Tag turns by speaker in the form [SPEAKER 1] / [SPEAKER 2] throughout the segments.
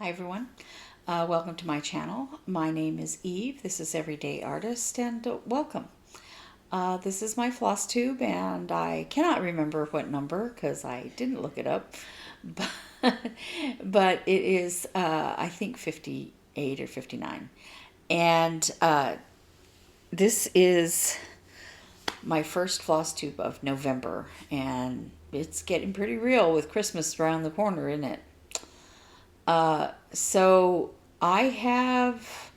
[SPEAKER 1] Hi everyone, welcome to my channel. My name is Eve. This is Everyday Artist, and welcome. This is my Flosstube, and I cannot remember what number because I didn't look it up, but, but it is I think 58 or 59, and this is my first Flosstube of November, and it's getting pretty real with Christmas around the corner, isn't it? So I have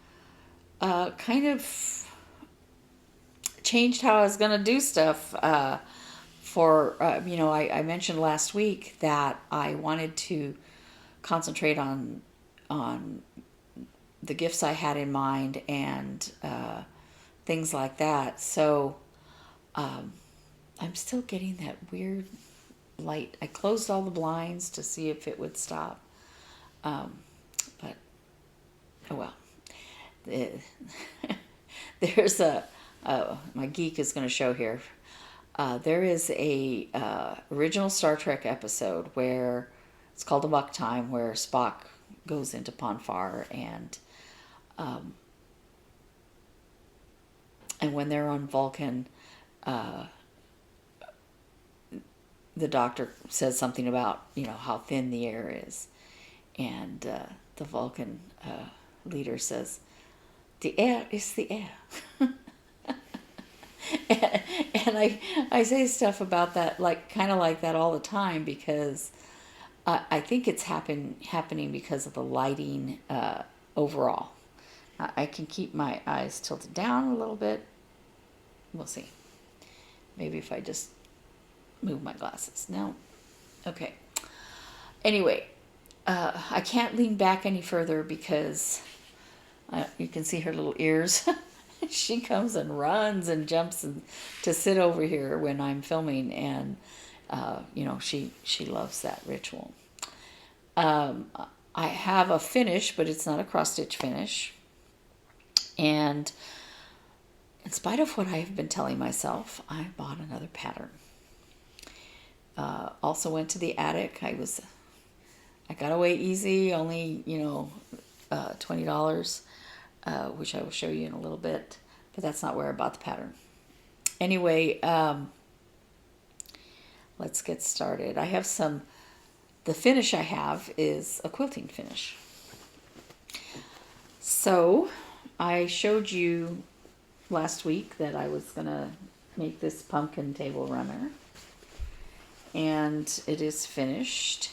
[SPEAKER 1] kind of changed how I was going to do stuff. I mentioned last week that I wanted to concentrate on the gifts I had in mind and things like that. So I'm still getting that weird light. I closed all the blinds to see if it would stop. But, oh well. There's my geek is going to show here. There is a original Star Trek episode where it's called A Buck Time, where Spock goes into Ponfar, and when they're on Vulcan, the doctor says something about how thin the air is. And the Vulcan leader says, "The air is the air." and I say stuff about that, kind of like that all the time, because I think it's happening because of the lighting overall. I can keep my eyes tilted down a little bit. We'll see. Maybe if I just move my glasses. No. Okay. Anyway. I can't lean back any further because you can see her little ears. She comes and runs and jumps to sit over here when I'm filming, and she loves that ritual. I have a finish, but it's not a cross stitch finish. And in spite of what I've been telling myself, I bought another pattern. Also went to the attic. I got away easy, only, $20, which I will show you in a little bit, but that's not where I bought the pattern. Anyway, let's get started. The finish I have is a quilting finish. So, I showed you last week that I was going to make this pumpkin table runner, and it is finished.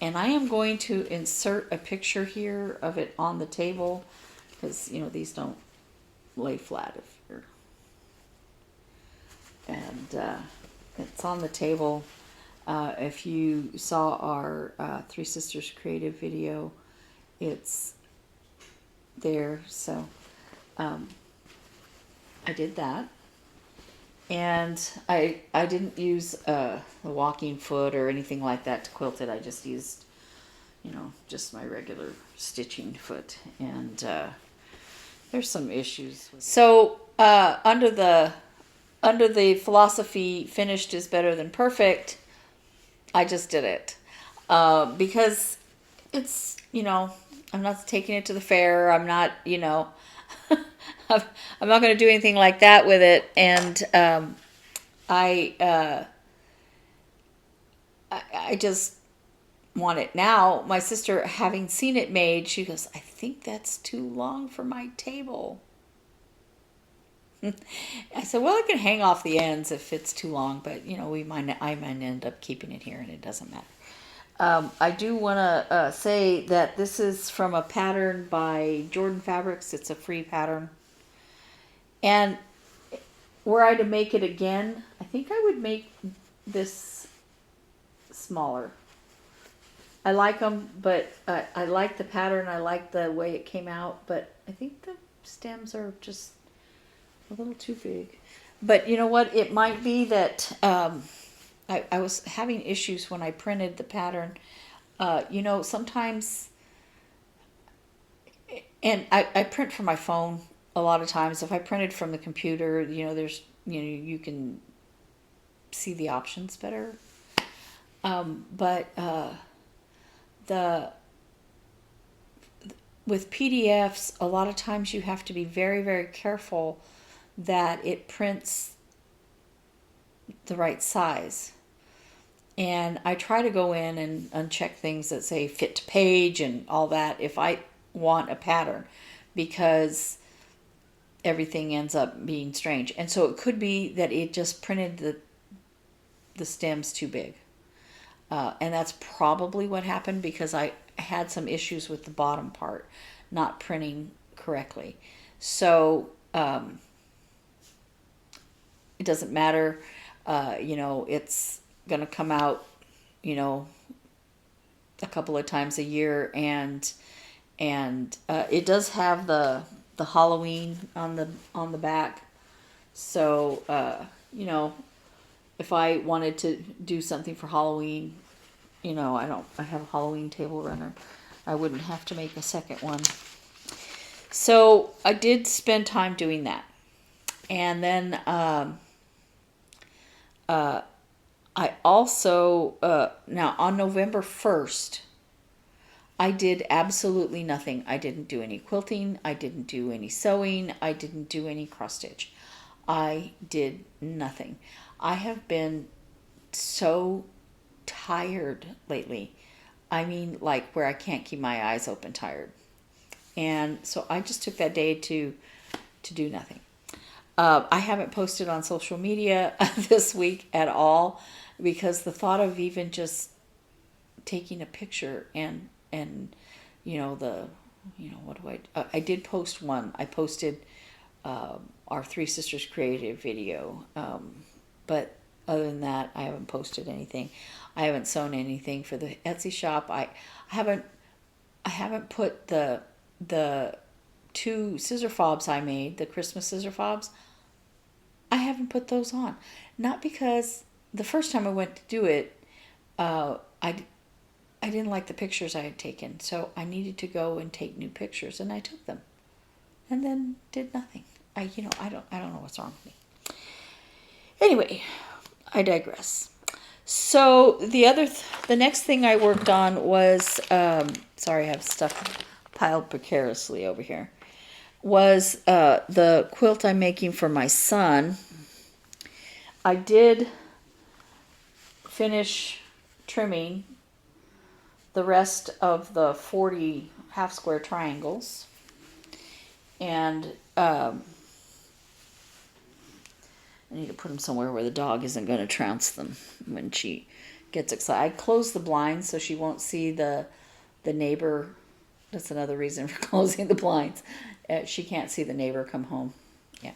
[SPEAKER 1] And I am going to insert a picture here of it on the table because, these don't lay flat if you're... And it's on the table. If you saw our Three Sisters Creative video, it's there. So I did that. And I didn't use a walking foot or anything like that to quilt it. I just used, just my regular stitching foot. And there's some issues. So under the philosophy, finished is better than perfect, I just did it. Because it's, I'm not taking it to the fair. I'm not, I'm not going to do anything like that with it, and I just want it now. My sister, having seen it made, she goes, "I think that's too long for my table." I said, "Well, I can hang off the ends if it's too long, but I might end up keeping it here, and it doesn't matter." I do want to say that this is from a pattern by Jordan Fabrics. It's a free pattern. And were I to make it again, I think I would make this smaller. I like them, but I like the pattern. I like the way it came out, but I think the stems are just a little too big. But you know what? It might be that I was having issues when I printed the pattern. Sometimes, and I print from my phone a lot of times. If I printed from the computer, there's, you can see the options better. But the with PDFs, a lot of times you have to be very, very careful that it prints the right size. And I try to go in and uncheck things that say fit to page and all that if I want a pattern, because everything ends up being strange. And so it could be that it just printed the stems too big. And that's probably what happened, because I had some issues with the bottom part not printing correctly. So it doesn't matter. It's going to come out, a couple of times a year, and it does have the Halloween on the back. So if I wanted to do something for Halloween, I have a Halloween table runner, I wouldn't have to make a second one. So I did spend time doing that. And then I also, now on November 1st, I did absolutely nothing. I didn't do any quilting. I didn't do any sewing. I didn't do any cross stitch. I did nothing. I have been so tired lately. I mean, like where I can't keep my eyes open tired. And so I just took that day to do nothing. I haven't posted on social media this week at all, because the thought of even just taking a picture and I did post one. I posted our Three Sisters Creative video, but other than that, I haven't posted anything. I haven't sewn anything for the Etsy shop. I haven't put the 2 scissor fobs I made, the Christmas scissor fobs. I haven't put those on. Not because the first time I went to do it, I didn't like the pictures I had taken, so I needed to go and take new pictures, and I took them, and then did nothing. I don't know what's wrong with me. Anyway, I digress. So the next thing I worked on was, sorry, I have stuff piled precariously over here, was the quilt I'm making for my son. I did finish trimming the rest of the 40 half square triangles, and I need to put them somewhere where the dog isn't going to trounce them when she gets excited. I closed the blinds so she won't see the neighbor. That's another reason for closing the blinds. She can't see the neighbor come home. Yeah.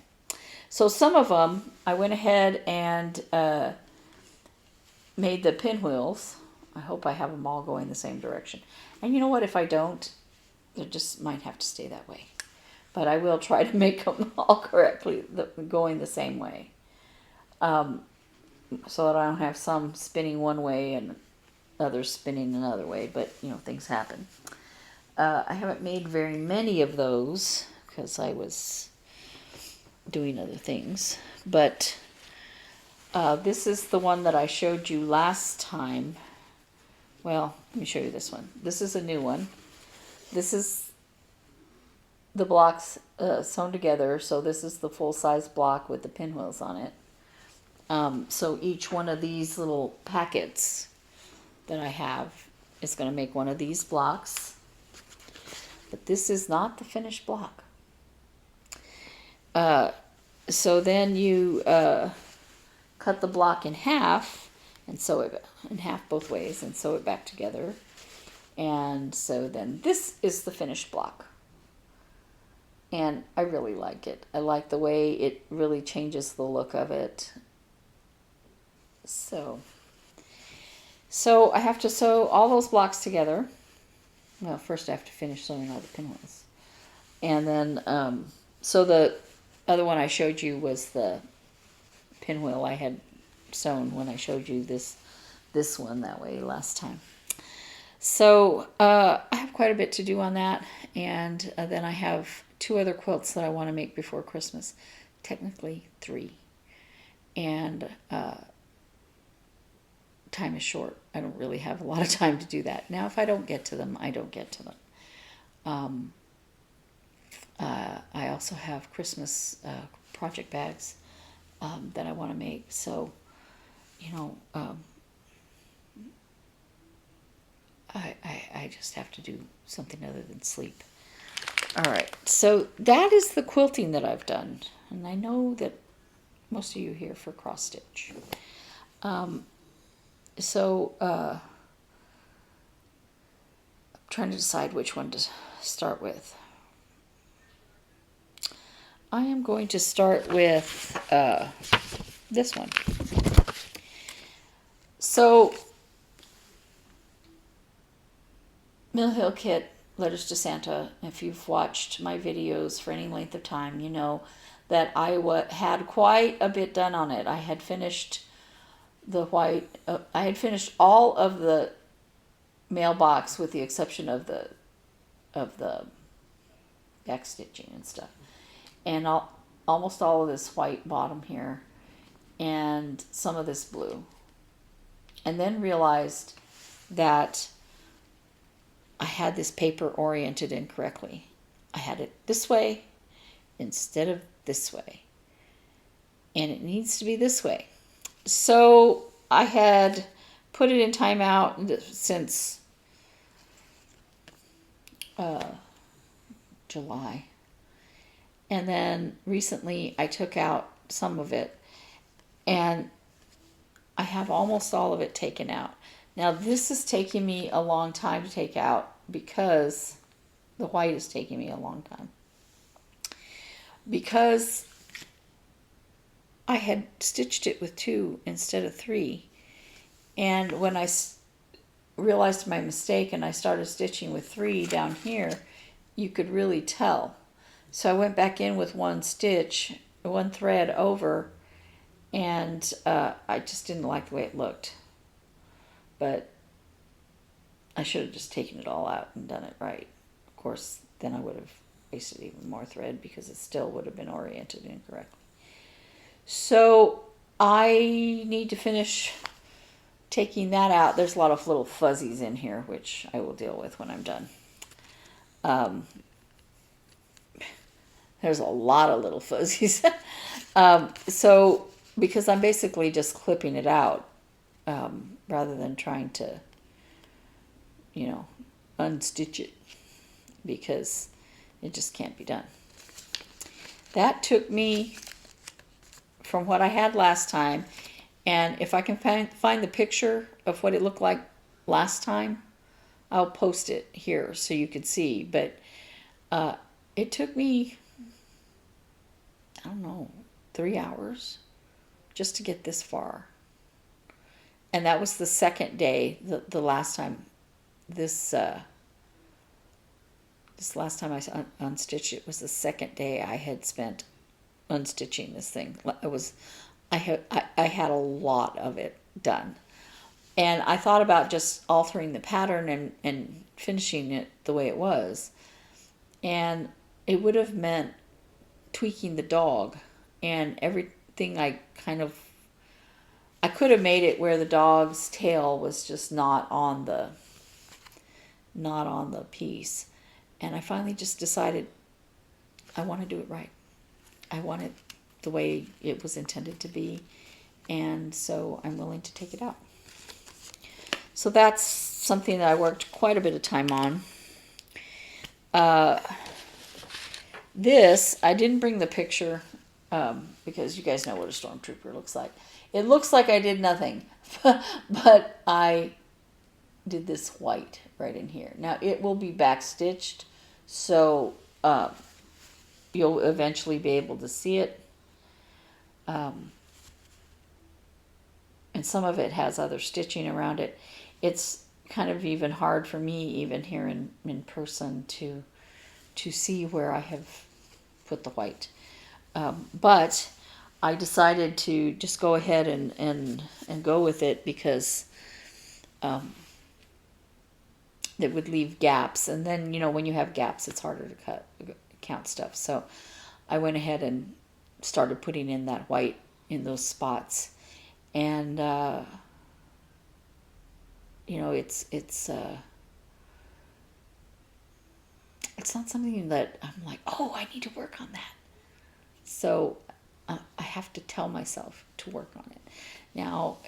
[SPEAKER 1] So some of them, I went ahead and made the pinwheels. I hope I have them all going the same direction. And you know what? If I don't, they just might have to stay that way. But I will try to make them all correctly, going the same way. So that I don't have some spinning one way and others spinning another way. But, things happen. I haven't made very many of those because I was doing other things. But this is the one that I showed you last time. Well, let me show you this one. This is a new one. This is the blocks sewn together. So this is the full-size block with the pinwheels on it. So each one of these little packets that I have is going to make one of these blocks. But this is not the finished block. So then you cut the block in half and sew it in half both ways and sew it back together. And so then this is the finished block. And I really like it. I like the way it really changes the look of it. So I have to sew all those blocks together. Well, first I have to finish sewing all the pinwheels. And then, so the other one I showed you was the pinwheel I had sewn when I showed you this one that way last time. So I have quite a bit to do on that. And then I have 2 other quilts that I want to make before Christmas. Technically 3. And time is short. I don't really have a lot of time to do that. Now, if I don't get to them, I don't get to them. I also have Christmas project bags that I want to make. So, you know, I just have to do something other than sleep. All right, so that is the quilting that I've done. And I know that most of you here for cross stitch. I'm trying to decide which one to start with. I am going to start with this one. So, Mill Hill Kit, Letters to Santa. If you've watched my videos for any length of time, you know that I had quite a bit done on it. I had finished the white. I had finished all of the mailbox with the exception of the back stitching and stuff, and almost all of this white bottom here, and some of this blue, and then realized that I had this paper oriented incorrectly. I had it this way instead of this way, and it needs to be this way. So I had put it in timeout since July, and then recently I took out some of it, and I have almost all of it taken out. Now this is taking me a long time to take out because the white is taking me a long time. Because I had stitched it with 2 instead of 3. And when I realized my mistake and I started stitching with 3 down here, you could really tell. So I went back in with 1 stitch, 1 thread over, and I just didn't like the way it looked. But I should have just taken it all out and done it right. Of course, then I would have wasted even more thread because it still would have been oriented incorrectly. So I need to finish taking that out. There's a lot of little fuzzies in here, which I will deal with when I'm done. There's a lot of little fuzzies. So because I'm basically just clipping it out rather than trying to, you know, unstitch it, because it just can't be done. That took me from what I had last time, and if I can find the picture of what it looked like last time, I'll post it here so you can see. But it took me, I don't know, 3 hours just to get this far. And that was the second day, the last time, this last time I unstitched it was the second day I had spent unstitching this thing. I had a lot of it done. And I thought about just altering the pattern and finishing it the way it was. And it would have meant tweaking the dog and everything. I could have made it where the dog's tail was just not on the piece. And I finally just decided I want to do it right. I want it the way it was intended to be. And so I'm willing to take it out. So that's something that I worked quite a bit of time on. This, I didn't bring the picture because you guys know what a Stormtrooper looks like. It looks like I did nothing, but I did this white right in here. Now it will be back stitched, so you'll eventually be able to see it. And some of it has other stitching around it. It's kind of even hard for me, even here in person, to see where I have put the white. But I decided to just go ahead and go with it because it would leave gaps. And then, you know, when you have gaps, it's harder to count stuff. So I went ahead and started putting in that white in those spots. And, you know, it's it's not something that I'm like, oh, I need to work on that. So I have to tell myself to work on it. Now,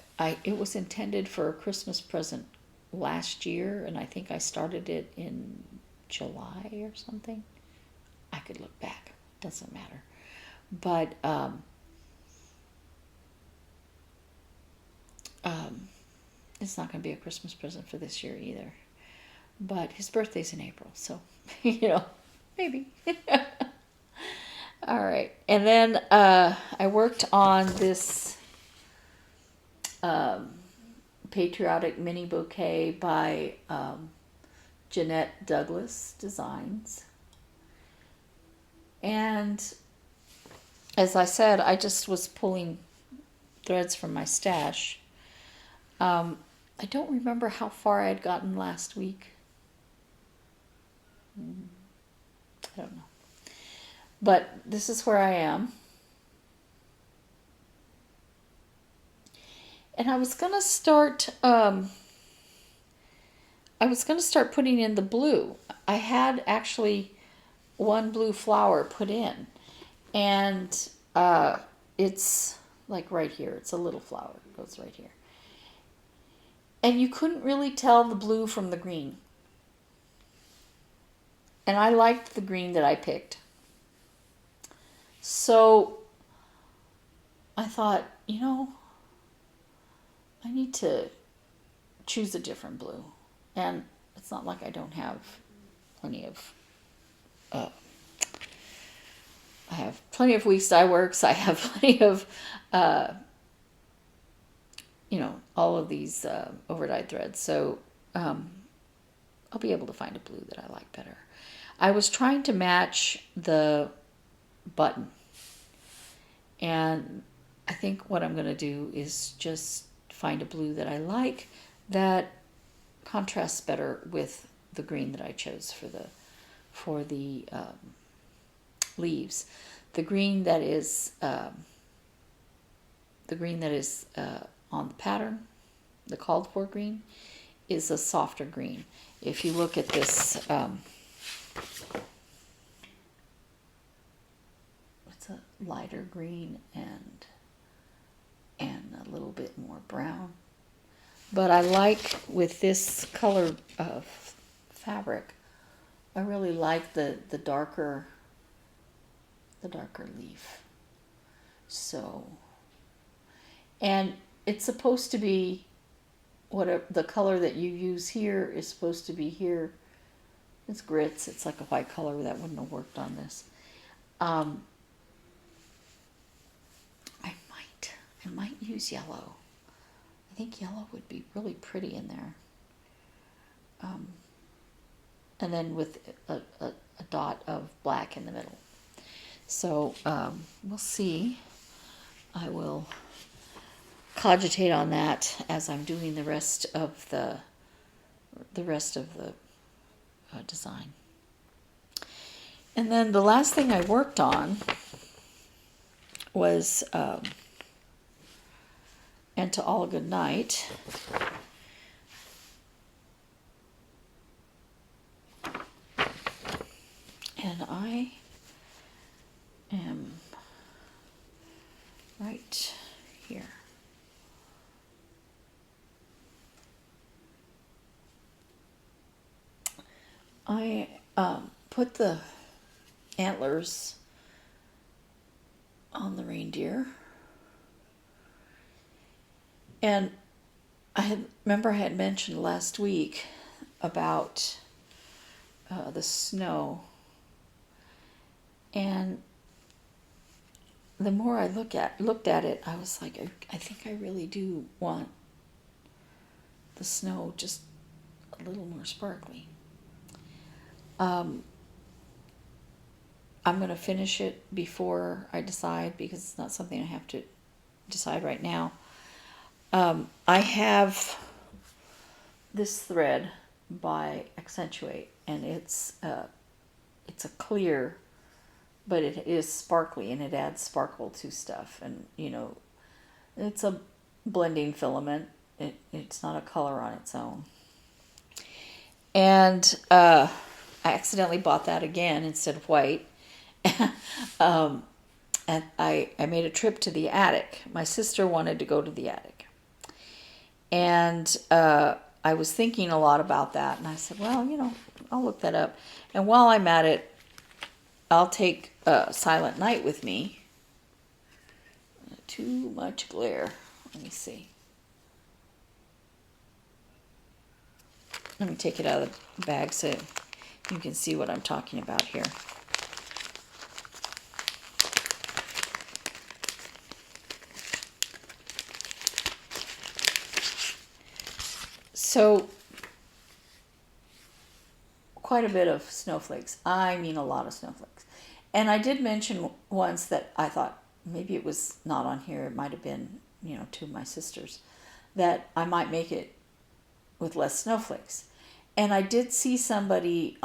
[SPEAKER 1] it was intended for a Christmas present last year, and I think I started it in July or something. I could look back. Doesn't matter. But it's not going to be a Christmas present for this year either. But his birthday's in April, so, maybe. All right. And then I worked on this Patriotic mini bouquet by Jeannette Douglas Designs. And as I said, I just was pulling threads from my stash. I don't remember how far I had gotten last week. I don't know. But this is where I am. And I was gonna start putting in the blue. I had actually one blue flower put in, and it's like right here. It's a little flower. It goes right here. And you couldn't really tell the blue from the green. And I liked the green that I picked. So I thought, I need to choose a different blue. And it's not like I don't have plenty of, I have plenty of Weeks Dye Works. I have plenty of, all of these overdyed threads. So I'll be able to find a blue that I like better. I was trying to match the button. And I think what I'm going to do is just find a blue that I like that contrasts better with the green that I chose for the leaves. The green that is on the pattern, the called for green, is a softer green. If you look at this, it's a lighter green and a little bit more brown. But I like, with this color of fabric, I really like the darker leaf. So, and it's supposed to be, whatever the color that you use here is supposed to be here. It's grits. It's like a white color that wouldn't have worked on this. I might use yellow. I think yellow would be really pretty in there. And then with a dot of black in the middle. So we'll see. I will cogitate on that as I'm doing the rest of the design. And then the last thing I worked on was And to All a Good Night. And I am right here. I put the antlers on the reindeer. And I had mentioned last week about the snow. And the more I looked at it, I was like, I think I really do want the snow just a little more sparkly. I'm going to finish it before I decide, because it's not something I have to decide right now. I have this thread by Accentuate, and it's a clear, but it is sparkly, and it adds sparkle to stuff. And it's a blending filament. It's not a color on its own. And I accidentally bought that again instead of white. And I made a trip to the attic. My sister wanted to go to the attic. And I was thinking a lot about that. And I said, well, I'll look that up. And while I'm at it, I'll take Silent Night with me. Too much glare. Let me see. Let me take it out of the bag so you can see what I'm talking about here. So, quite a bit of snowflakes. I mean a lot of snowflakes. And I did mention once that I thought maybe it was not on here. It might have been, to my sisters, that I might make it with less snowflakes. And I did see somebody,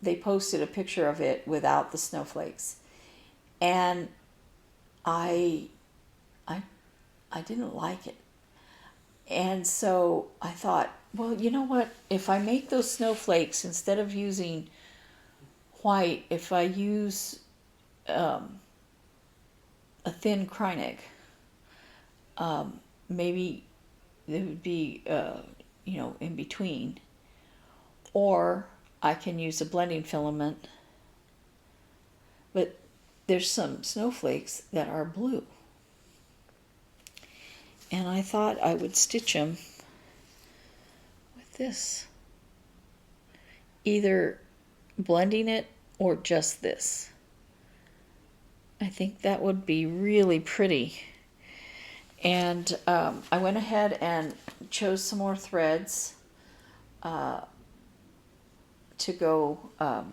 [SPEAKER 1] they posted a picture of it without the snowflakes. And I didn't like it. And so I thought, well, you know what? If I make those snowflakes, instead of using white, if I use a thin Kreinig, maybe it would be, in between. Or I can use a blending filament. But there's some snowflakes that are blue. And I thought I would stitch them with this. Either blending it or just this. I think that would be really pretty. And I went ahead and chose some more threads to go. A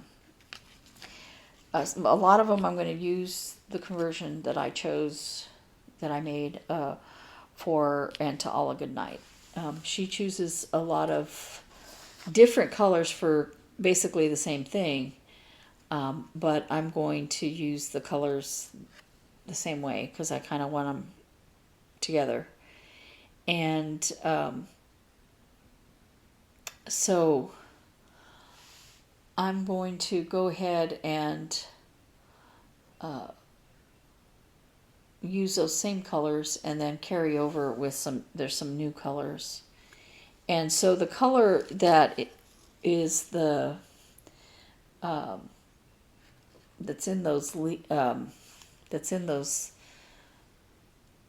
[SPEAKER 1] lot of them I'm going to use the conversion that I chose, that I made for And to All a Good Night. She chooses a lot of different colors for basically the same thing, but I'm going to use the colors the same way because I kind of want them together. And so I'm going to go ahead and use those same colors and then carry over with there's some new colors. And so the color that is the that's in those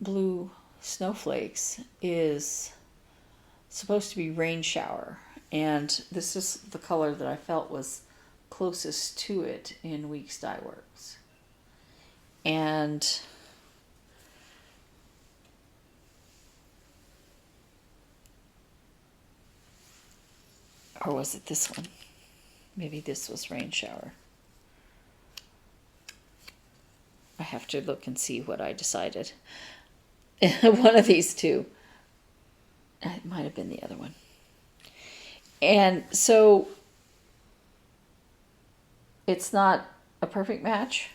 [SPEAKER 1] blue snowflakes is supposed to be Rain Shower, and this is the color that I felt was closest to it in Weeks Dye Works. And or was it this one? Maybe this was Rain Shower. I have to look and see what I decided. One of these two. It might have been the other one. And so it's not a perfect match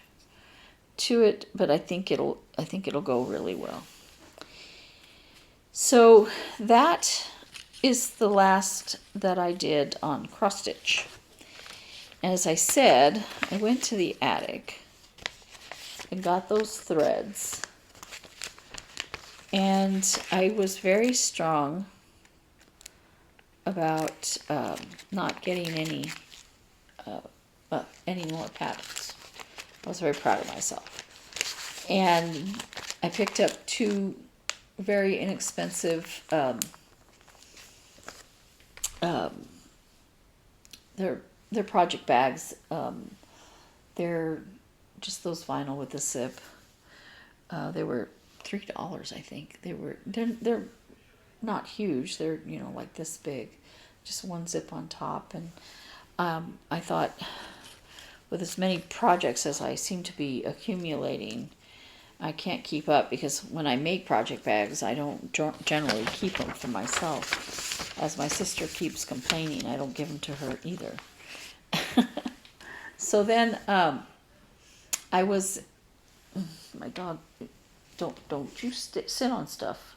[SPEAKER 1] to it, but I think it'll go really well. So that is the last that I did on cross stitch. As I said, I went to the attic and got those threads, and I was very strong about not getting any more patterns. I was very proud of myself, and I picked up two very inexpensive they're project bags. They're just those vinyl with the zip. They were $3, I think. They're not huge. They're like this big, just one zip on top. And I thought, with as many projects as I seem to be accumulating, I can't keep up, because when I make project bags, I don't generally keep them for myself. As my sister keeps complaining, I don't give them to her either. So then I was, my dog, don't you sit on stuff.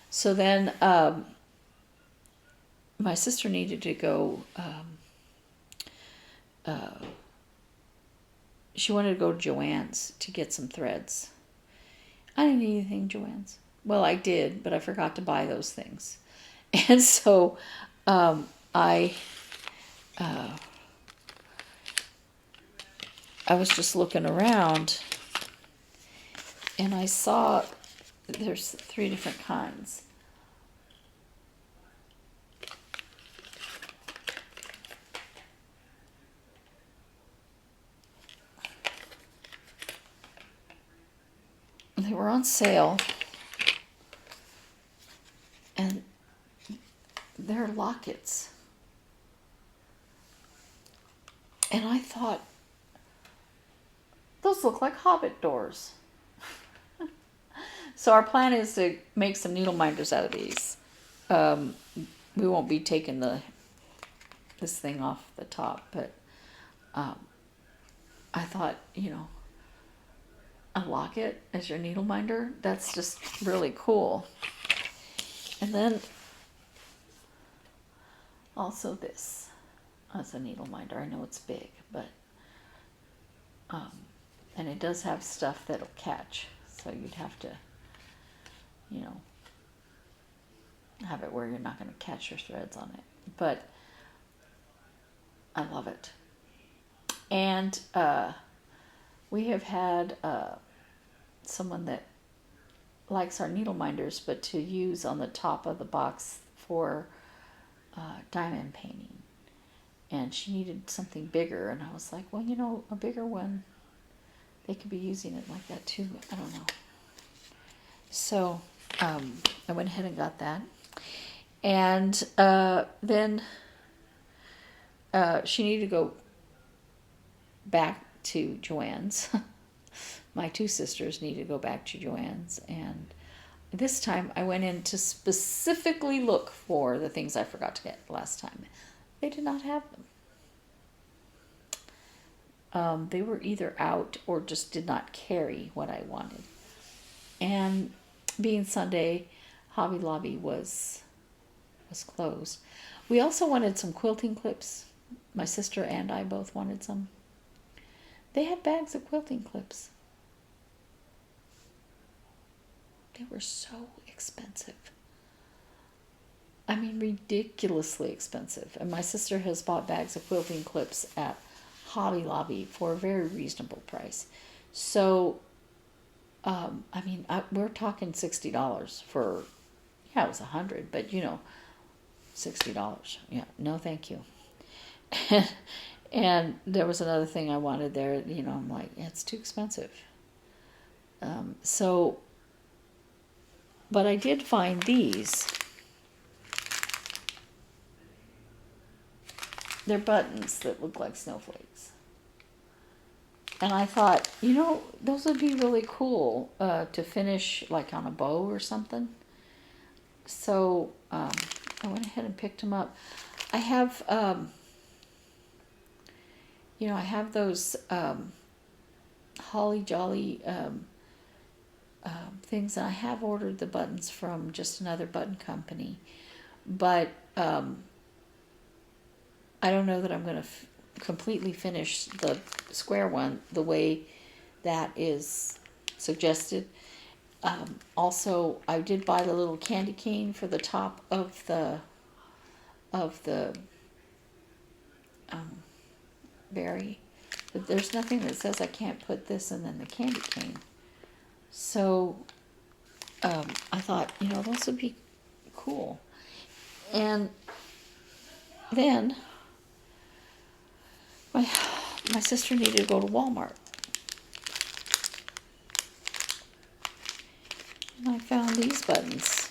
[SPEAKER 1] So then my sister needed to go, she wanted to go to Joann's to get some threads. I didn't need anything Joann's. Well, I did, but I forgot to buy those things. And so I was just looking around, and I saw there's 3 different kinds. They were on sale, and they're lockets. And I thought, those look like hobbit doors. So our plan is to make some needle minders out of these. We won't be taking this thing off the top, but I thought, a locket as your needle minder, that's just really cool. And then also this as a needle minder. I know it's big, but and it does have stuff that'll catch, so you'd have to have it where you're not going to catch your threads on it, but I love it. And we have had someone that likes our needle minders, but to use on the top of the box for diamond painting. And she needed something bigger, and I was like, well, a bigger one, they could be using it like that too. I don't know. So I went ahead and got that. And then she needed to go back to Joann's. My 2 sisters needed to go back to Joann's, and this time I went in to specifically look for the things I forgot to get last time. They did not have them. They were either out or just did not carry what I wanted. And being Sunday, Hobby Lobby was closed. We also wanted some quilting clips. My sister and I both wanted some. They had bags of quilting clips. They were so expensive. I mean, ridiculously expensive. And my sister has bought bags of quilting clips at Hobby Lobby for a very reasonable price. So, we're talking $60 for, it was $100, but $60. Yeah, no thank you. And there was another thing I wanted there, I'm like, it's too expensive. But I did find these. They're buttons that look like snowflakes. And I thought, those would be really cool to finish like on a bow or something. So I went ahead and picked them up. I have, I have those Holly Jolly things, and I have ordered the buttons from just another button company, but I don't know that I'm going to completely finish the square one the way that is suggested. Also, I did buy the little candy cane for the top of the berry, but there's nothing that says I can't put this and then the candy cane. So I thought, those would be cool. And then my sister needed to go to Walmart. And I found these buttons.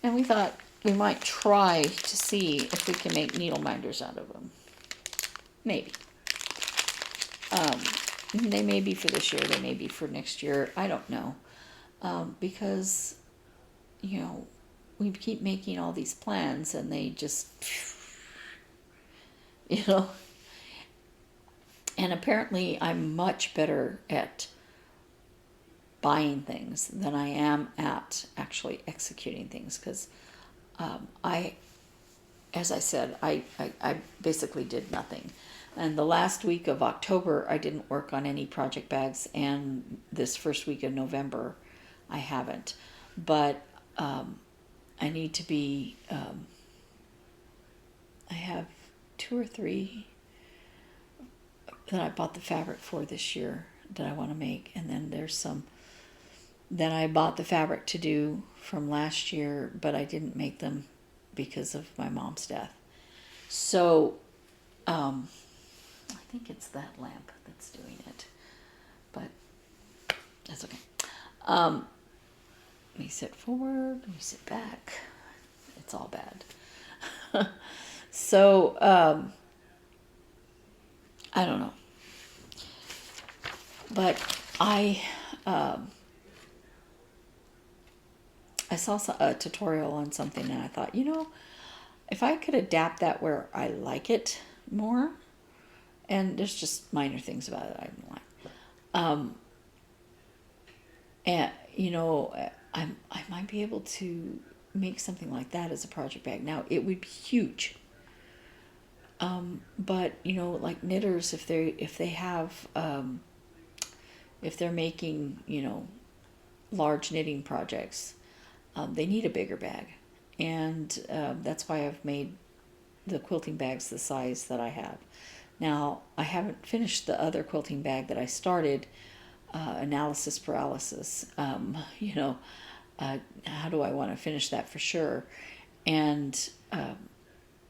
[SPEAKER 1] And we thought we might try to see if we can make needle minders out of them. Maybe. They may be for this year, they may be for next year. I don't know. Because, we keep making all these plans and they just you know. And apparently I'm much better at buying things than I am at actually executing things, because I, as I said, I basically did nothing. And the last week of October, I didn't work on any project bags, and this first week of November, I haven't. But I need to be, I have 2 or 3 that I bought the fabric for this year that I want to make, and then there's some that I bought the fabric to do from last year, but I didn't make them because of my mom's death. So I think it's that lamp that's doing it, but that's okay. Let me sit forward, let me sit back. It's all bad. So I don't know, but I saw a tutorial on something, and I thought, if I could adapt that where I like it more, and there's just minor things about it I don't like, and I might be able to make something like that as a project bag. Now it would be huge, but like knitters, if they have if they're making large knitting projects, they need a bigger bag, and that's why I've made the quilting bags the size that I have. Now, I haven't finished the other quilting bag that I started, analysis paralysis. How do I want to finish that for sure? And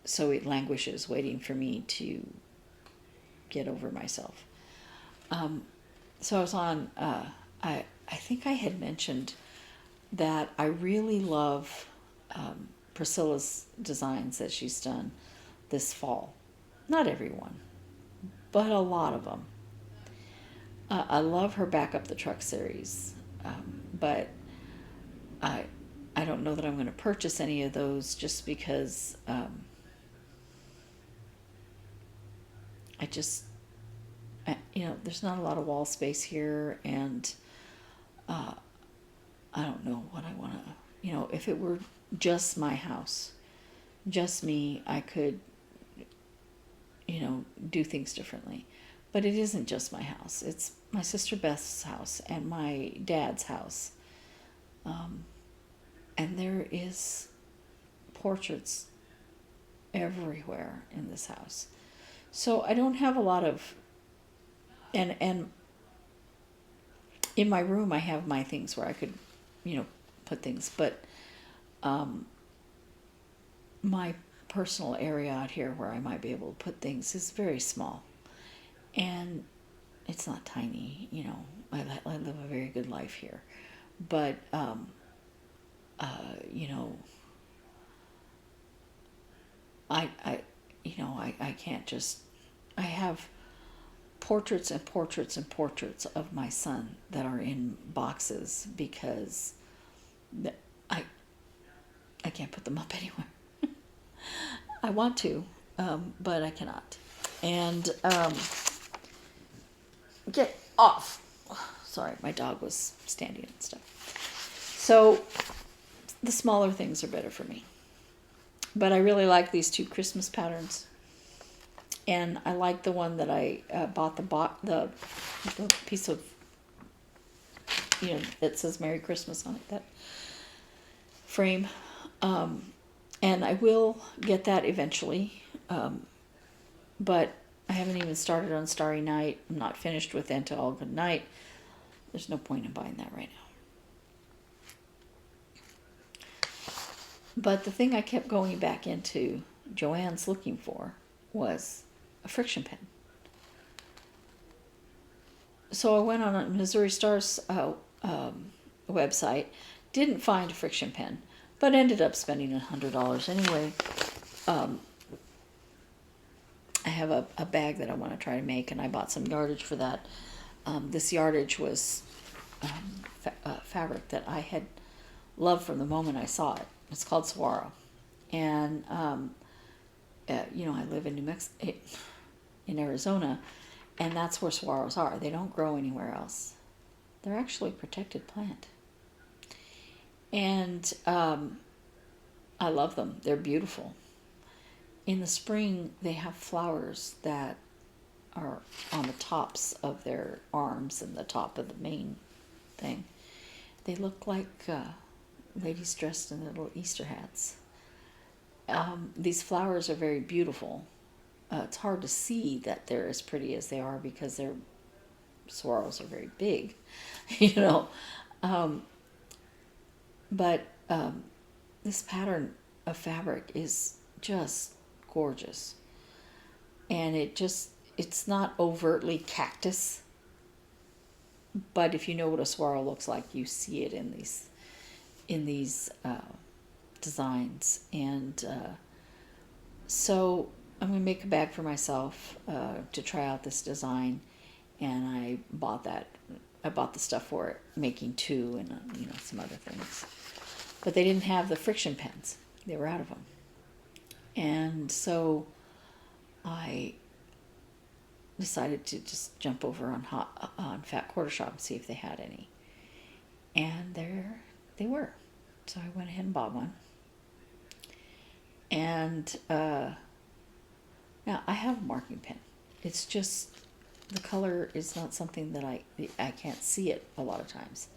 [SPEAKER 1] so it languishes, waiting for me to get over myself. So I was on, I think I had mentioned that I really love Priscilla's designs that she's done this fall. Not everyone, but a lot of them. I love her Back Up the Truck series, but I don't know that I'm going to purchase any of those, just because there's not a lot of wall space here, and I don't know what I want to, if it were just my house, just me, I could, do things differently. But it isn't just my house. It's my sister Beth's house and my dad's house. And there is portraits everywhere in this house. So I don't have a lot of, and in my room I have my things where I could, put things, but my personal area out here where I might be able to put things is very small, and it's not tiny. I live a very good life here, but I can't just, I have portraits and portraits and portraits of my son that are in boxes, because I can't put them up anywhere. I want to, but I cannot. And get off. Sorry, my dog was standing and stuff. So the smaller things are better for me. But I really like these 2 Christmas patterns. And I like the one that I bought the piece of, that says Merry Christmas on it, that frame. And I will get that eventually. But I haven't even started on Starry Night. I'm not finished with Into All Good Night. There's no point in buying that right now. But the thing I kept going back into Joann's looking for was a friction pen. So I went on a Missouri Star's website, didn't find a friction pen, but ended up spending $100 anyway. I have a bag that I want to try to make, and I bought some yardage for that. This yardage was fabric that I had loved from the moment I saw it. It's called Saguaro, and you know, I live in in Arizona, and that's where saguaros are. They don't grow anywhere else. They're actually a protected plant. And I love them. They're beautiful. In the spring, they have flowers that are on the tops of their arms and the top of the main thing. They look like ladies dressed in little Easter hats. These flowers are very beautiful. It's hard to see that they're as pretty as they are because their saguaros are very big, you know. But this pattern of fabric is just gorgeous. And it's not overtly cactus, but if you know what a saguaro looks like, you see it in these designs. And so I'm going to make a bag for myself to try out this design, and I bought the stuff for it, making two and you know, some other things. But they didn't have the friction pens. They were out of them. And so I decided to just jump over on Fat Quarter Shop and see if they had any. And there they were. So I went ahead and bought one. And now I have a marking pen. It's just the color is not something that I can't see it a lot of times.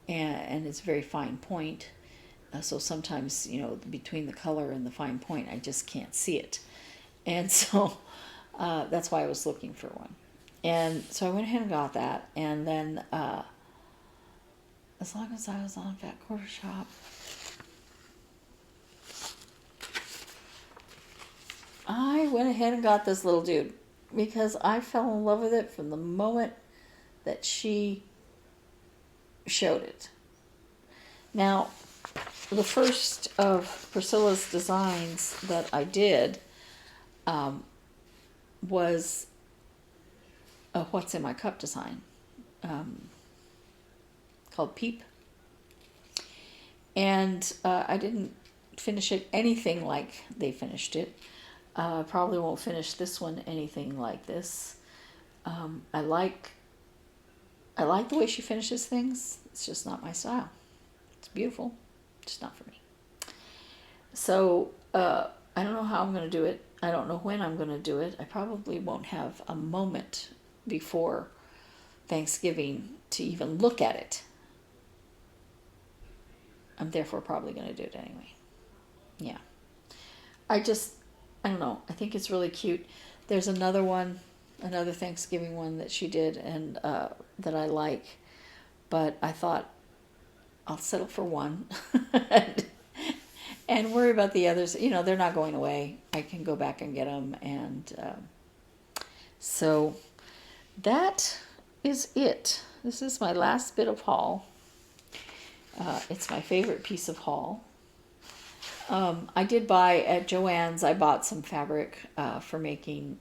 [SPEAKER 1] And it's a very fine point. So sometimes, you know, between the color and the fine point, I just can't see it. And so that's why I was looking for one. And so I went ahead and got that. And then as long as I was on Fat Quarter Shop, I went ahead and got this little dude because I fell in love with it from the moment that she showed it. Now, the first of Priscilla's designs that I did was a What's in My Cup design called Peep. And I didn't finish it anything like they finished it. Probably won't finish this one anything like this. I like the way she finishes things. It's just not my style. It's beautiful, just not for me. So I don't know how I'm going to do it. I don't know when I'm going to do it. I probably won't have a moment before Thanksgiving to even look at it. I'm therefore probably going to do it anyway. Yeah. I don't know. I think it's really cute. There's another one, another Thanksgiving one that she did and that I like. But I thought I'll settle for one and worry about the others. You know, they're not going away. I can go back and get them. And so that is it. This is my last bit of haul. It's my favorite piece of haul. I did buy at Joann's, I bought some fabric for making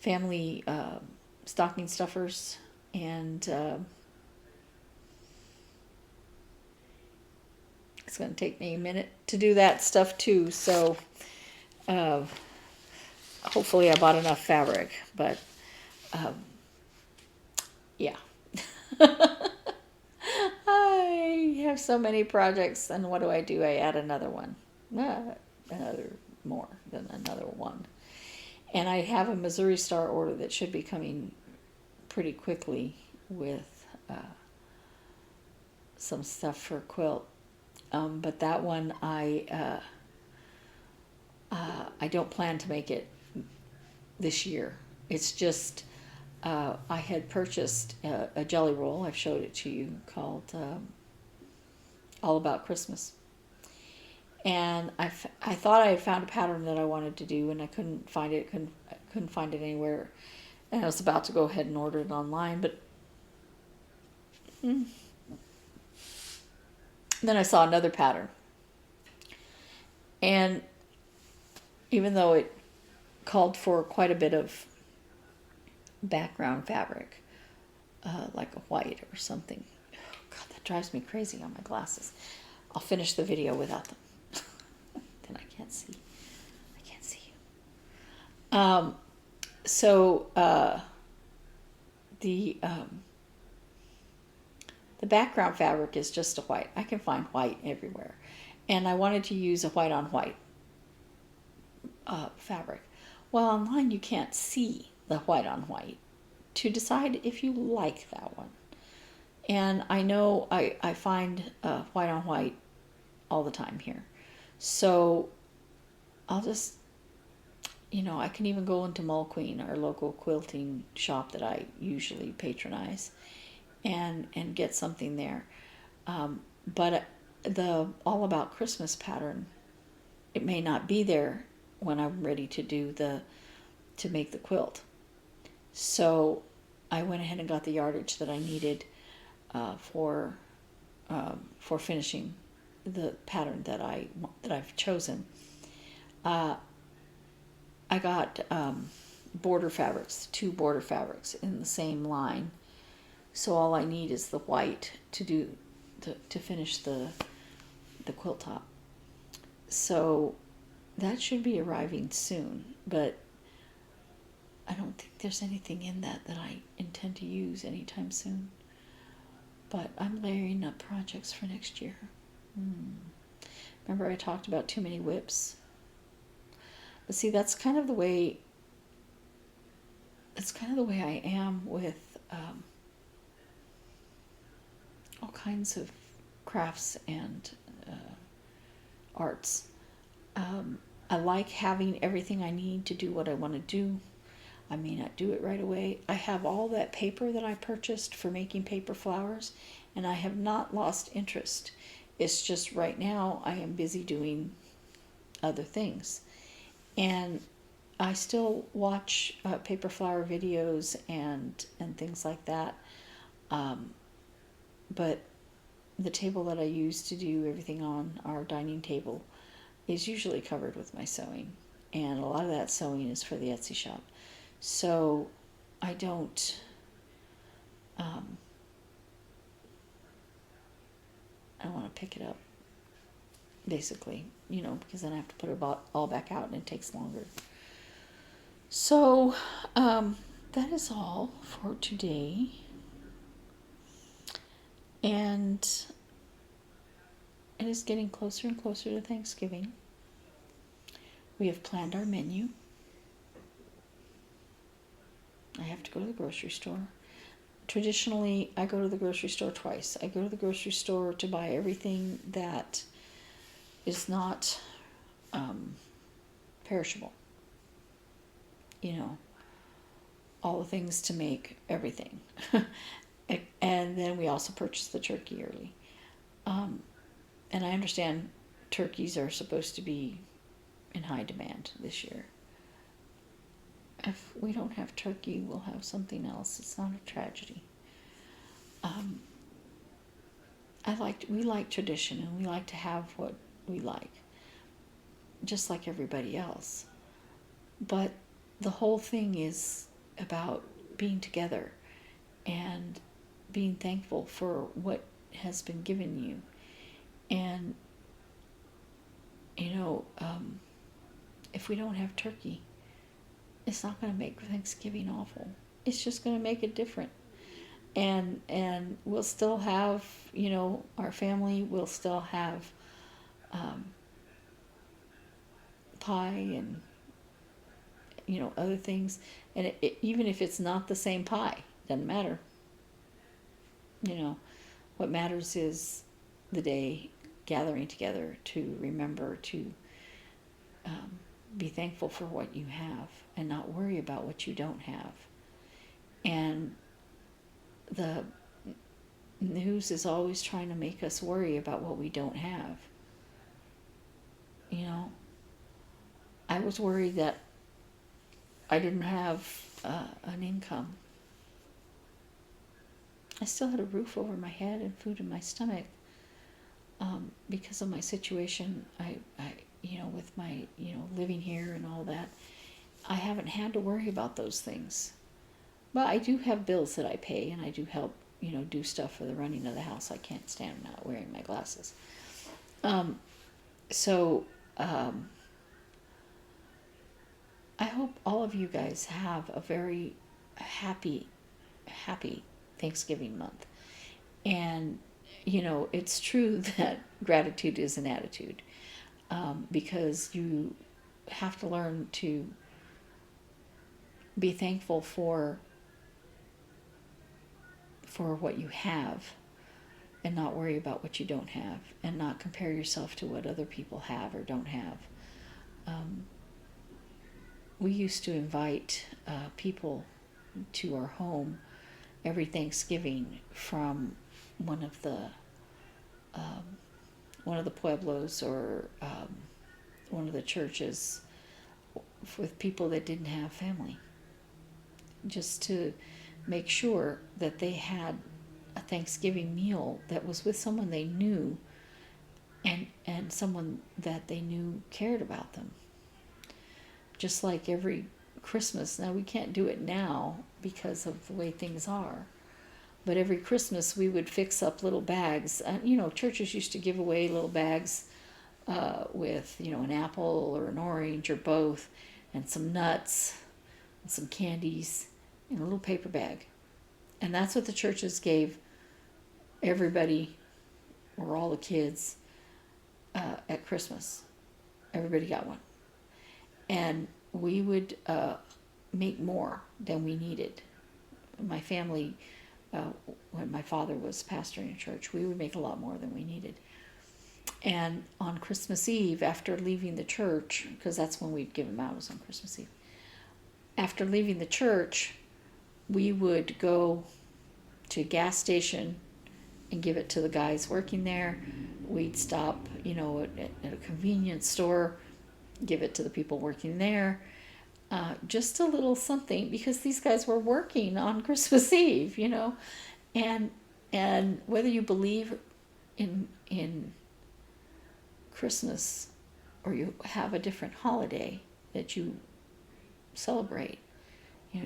[SPEAKER 1] family stocking stuffers, and it's going to take me a minute to do that stuff too, so hopefully I bought enough fabric, but yeah. I have so many projects, and what do? I add another one. Another more than another one. And I have a Missouri Star order that should be coming pretty quickly with some stuff for quilt. But that one I don't plan to make it this year. It's just I had purchased a jelly roll. I've showed it to you, called All About Christmas. And I thought I had found a pattern that I wanted to do, and I couldn't find it. Couldn't find it anywhere. And I was about to go ahead and order it online, but then I saw another pattern. And even though it called for quite a bit of background fabric, like a white or something. Oh, God, that drives me crazy on my glasses. I'll finish the video without them. Then I can't see. Um, so the the background fabric is just a white. I can find white everywhere, and I wanted to use a white on white fabric. Well, online you can't see the white on white to decide if you like that one. And I know I find white on white all the time here. So I'll just, I can even go into Mall Queen, our local quilting shop that I usually patronize, and get something there. But the All About Christmas pattern, it may not be there when I'm ready to make the quilt. So I went ahead and got the yardage that I needed for finishing the pattern that I've chosen. I got border fabrics, 2 border fabrics in the same line. So all I need is the white to finish the quilt top. So that should be arriving soon, but I don't think there's anything in that I intend to use anytime soon. But I'm layering up projects for next year. Remember I talked about too many whips? But see, that's kind of the way I am with all kinds of crafts and arts. I like having everything I need to do what I want to do. I may not do it right away. I have all that paper that I purchased for making paper flowers, and I have not lost interest. It's just right now I am busy doing other things. And I still watch paper flower videos and things like that. But the table that I use to do everything on, our dining table, is usually covered with my sewing. And a lot of that sewing is for the Etsy shop. So I don't I want to pick it up, basically, because then I have to put it all back out and it takes longer. So that is all for today. And it is getting closer and closer to Thanksgiving. We have planned our menu. I have to go to the grocery store. Traditionally, I go to the grocery store twice. I go to the grocery store to buy everything that is not perishable. All the things to make everything. And then we also purchase the turkey early. And I understand turkeys are supposed to be in high demand this year. If we don't have turkey, we'll have something else. It's not a tragedy. We like tradition, and we like to have what we like, just like everybody else. But the whole thing is about being together and being thankful for what has been given you. And, if we don't have turkey, it's not going to make Thanksgiving awful. It's just going to make it different. And we'll still have, our family will still have pie and, other things. And even if it's not the same pie, doesn't matter. What matters is the day gathering together to remember to be thankful for what you have and not worry about what you don't have. And the news is always trying to make us worry about what we don't have. I was worried that I didn't have an income. I still had a roof over my head and food in my stomach because of my situation. I with my, living here and all that, I haven't had to worry about those things. But I do have bills that I pay, and I do help, do stuff for the running of the house. I can't stand not wearing my glasses. I hope all of you guys have a very happy, happy Thanksgiving month. And, it's true that gratitude is an attitude, because you have to learn to be thankful for what you have, and not worry about what you don't have, and not compare yourself to what other people have or don't have. We used to invite people to our home every Thanksgiving from one of the pueblos, or one of the churches, with people that didn't have family, just to make sure that they had a Thanksgiving meal that was with someone they knew, and someone that they knew cared about them. Just like every Christmas, now we can't do it now because of the way things are, but every Christmas we would fix up little bags. Churches used to give away little bags with, an apple or an orange or both, and some nuts and some candies in a little paper bag. And that's what the churches gave everybody, or all the kids, at Christmas. Everybody got one. And we would make more than we needed. My family, when my father was pastoring a church, we would make a lot more than we needed. And on Christmas Eve, after leaving the church, because that's when we'd give them out, was on Christmas Eve. After leaving the church, we would go to a gas station and give it to the guys working there. We'd stop, at a convenience store, give it to the people working there. Just a little something, because these guys were working on Christmas Eve, and whether you believe in Christmas, or you have a different holiday that you celebrate,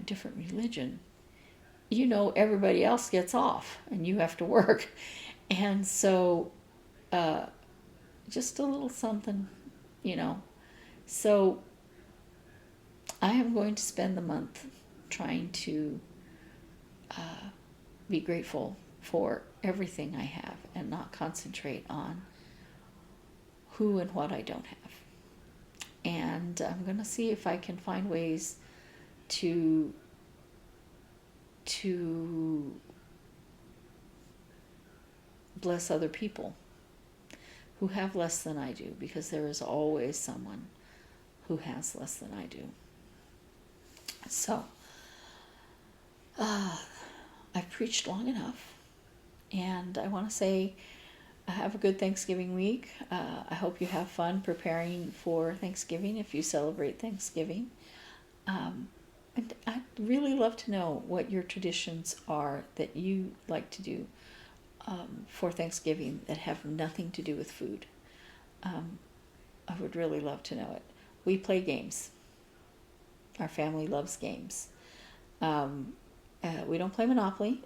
[SPEAKER 1] different religion, everybody else gets off and you have to work. And so just a little something, So I am going to spend the month trying to be grateful for everything I have, and not concentrate on who and what I don't have. And I'm going to see if I can find ways to bless other people who have less than I do, because there is always someone who has less than I do. So, I've preached long enough, and I want to say, have a good Thanksgiving week. I hope you have fun preparing for Thanksgiving, if you celebrate Thanksgiving. And I'd really love to know what your traditions are that you like to do for Thanksgiving that have nothing to do with food. I would really love to know it. We play games. Our family loves games. We don't play Monopoly,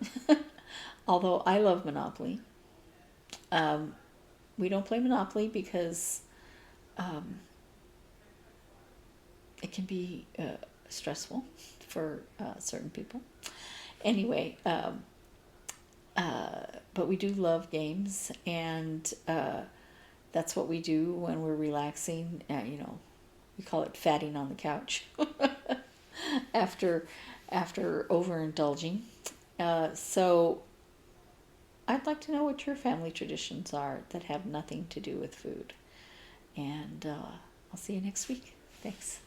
[SPEAKER 1] although I love Monopoly. We don't play Monopoly because it can be stressful for certain people. Anyway, but we do love games, and that's what we do when we're relaxing. We call it fatting on the couch after overindulging. So I'd like to know what your family traditions are that have nothing to do with food. And I'll see you next week. Thanks.